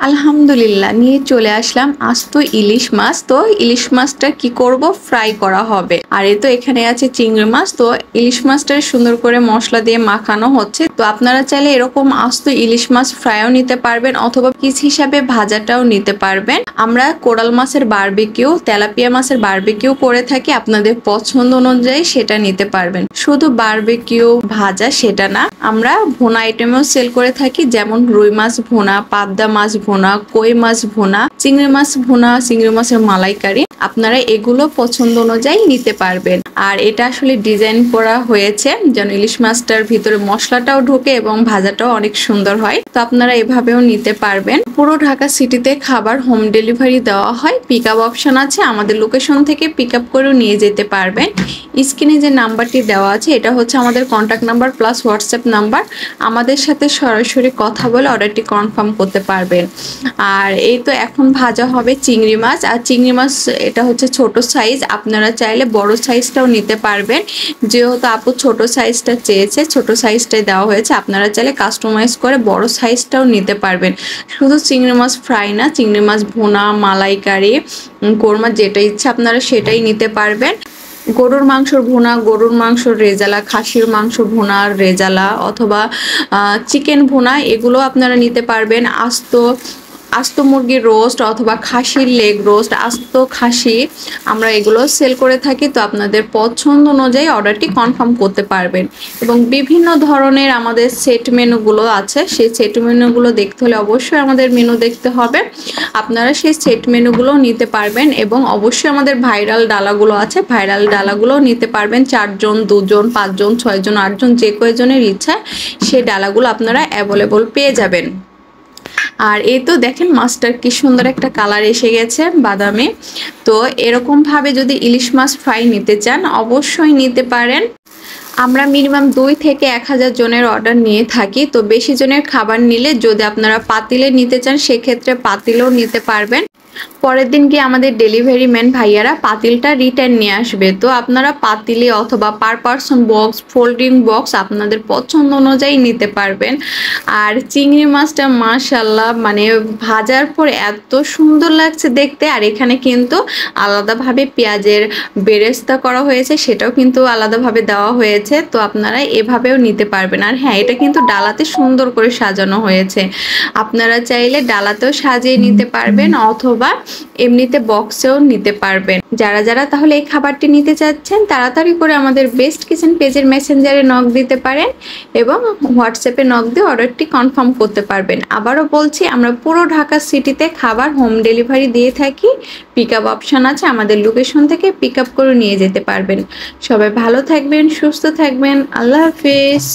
আলহামদুলিল্লাহ নিয়ে চলে আসলাম আস্ত ইলিশ মাছ। তো ইলিশ মাছটা কি করব, ফ্রাই করা হবে। আর এই তো এখানে আছে চিংড়ি মাছ। তো ইলিশ মাছটা সুন্দর করে মশলা দিয়ে মাখানো হচ্ছে। তো আপনারা চাইলে এরকম আস্ত ইলিশ মাছ ফ্রাইও নিতে পারবেন অথবা পিস হিসাবে ভাজাটাও নিতে পারবেন। আমরা কোরাল মাছের বারবিকিউ, তেলাপিয়া মাছের বারবিকিউ করে থাকি, আপনাদের পছন্দ অনুযায়ী সেটা নিতে পারবেন। শুধু বারবিকিউ ভাজা সেটা না, আমরা ভুনা আইটেমেও সেল করে থাকি, যেমন রুই মাছ ভুনা, পাবদা মাছ ভুনা, কই মাছ ভুনা, চিংড়ি মাছ ভুনা, চিংড়ি মাছের মালাইকারি। আপনারা এগুলো পছন্দ অনুযায়ী নিতে পারবেন। আর এটা আসলে ডিজাইন করা হয়েছে যেন ইলিশ মাছটার ভিতরে মশলাটাও ঢোকে এবং ভাজাটাও অনেক সুন্দর হয়। তো আপনারা এভাবেও নিতে পারবেন। পুরো ঢাকা সিটিতে খাবার হোম ডেলিভারি দেওয়া হয়, পিক আপ অপশন আছে, আমাদের লোকেশন থেকে পিক আপ করেও নিয়ে যেতে পারবেন। স্ক্রিনে যে নাম্বারটি দেওয়া আছে এটা হচ্ছে আমাদের contact number plus WhatsApp number. আমাদের সাথে সরাসরি কথা বলে অর্ডারটি কনফার্ম করতে পারবেন। আর এই তো এখন ভাজা হবে চিংড়ি মাছ। আর চিংড়ি মাছ এটা হচ্ছে ছোট সাইজ, আপনারা চাইলে বড় সাইজটাও নিতে পারবেন। যেহেতু আপু ছোট সাইজটা চেয়েছে, ছোট সাইজটাই দেওয়া হয়েছে। আপনারা চাইলে কাস্টমাইজ করে বড় সাইজটাও নিতে পারবেন। শুধু চিংড়ি মাছ ফ্রাই না, চিংড়ি মাছ ভুনা, মালাইকারি, কোরমা, যেটা ইচ্ছা আপনারা সেটাই নিতে পারবেন। গরুর মাংসর ভুনা, গরুর মাংসর রেজালা, খাসির মাংস ভুনার রেজালা অথবা চিকেন ভুনা, এগুলো আপনারা নিতে পারবেন। আস্ত মুরগির রোস্ট অথবা খাসির লেগ রোস্ট, আস্ত খাসি, আমরা এগুলো সেল করে থাকি। তো আপনাদের পছন্দ অনুযায়ী অর্ডারটি কনফার্ম করতে পারবেন। এবং বিভিন্ন ধরনের আমাদের সেট মেনুগুলো আছে, সেই সেট মেনুগুলো দেখতে হলে অবশ্যই আমাদের মেনু দেখতে হবে। আপনারা সেই সেট মেনুগুলো নিতে পারবেন। এবং অবশ্যই আমাদের ভাইরাল ডালাগুলো আছে, ভাইরাল ডালাগুলো নিতে পারবেন। 4 জন, 2 জন, 5 জন, 6 জন, 8 জন, যে কয়জনের ইচ্ছা সেই ডালাগুলো আপনারা অ্যাভেলেবল পেয়ে যাবেন। আর এই তো দেখেন মাছটার কি সুন্দর একটা কালার এসে গেছে, বাদামি। তো এরকম ভাবে যদি ইলিশ মাছ ফ্রাই নিতে চান অবশ্যই নিতে পারেন। আমরা মিনিমাম 2 থেকে 1000 জনের অর্ডার নিয়ে থাকি। তো বেশি জনের খাবার নিলে যদি আপনারা পাতিলে নিতে চান সেক্ষেত্রে পাতিলেও নিতে পারবেন। পরের দিন গিয়ে আমাদের ডেলিভারি ম্যান ভাইয়ারা পাতিলটা রিটার্ন নিয়ে আসবে। তো আপনারা পাতিলে অথবা per person box, folding box আপনাদের পছন্দ অনুযায়ী নিতে পারবেন। আর চিংড়ি মাছটা মাশাআল্লাহ মানে ভাজার পর এত সুন্দর লাগছে দেখতে। আর এখানে কিন্তু আলাদাভাবে পেঁয়াজের বেরেস্তা করা হয়েছে, সেটাও কিন্তু আলাদাভাবে দেওয়া হয়েছে। তো আপনারা এভাবেও নিতে পারবেন। আর হ্যাঁ, এটা কিন্তু ডালাতে সুন্দর করে সাজানো হয়েছে, আপনারা চাইলে ডালাতেও সাজিয়ে নিতে পারবেন অথবা এমনিতে বক্সেও নিতে পারবেন। যারা যারা তাহলে এই খাবারটি নিতে চাচ্ছেন তাড়াতাড়ি করে আমাদের বেস্ট কিচেন পেজের মেসেঞ্জারে নক দিতে পারেন এবং হোয়াটসঅ্যাপে নক দিয়ে অর্ডারটি কনফার্ম করতে পারবেন। আবারও বলছি, আমরা পুরো ঢাকা সিটিতে খাবার হোম ডেলিভারি দিয়ে থাকি, পিক আপ অপশন আছে, আমাদের লোকেশন থেকে পিক আপ করে নিয়ে যেতে পারবেন। সবাই ভালো থাকবেন, সুস্থ থাকবেন, আল্লাহ হাফেজ।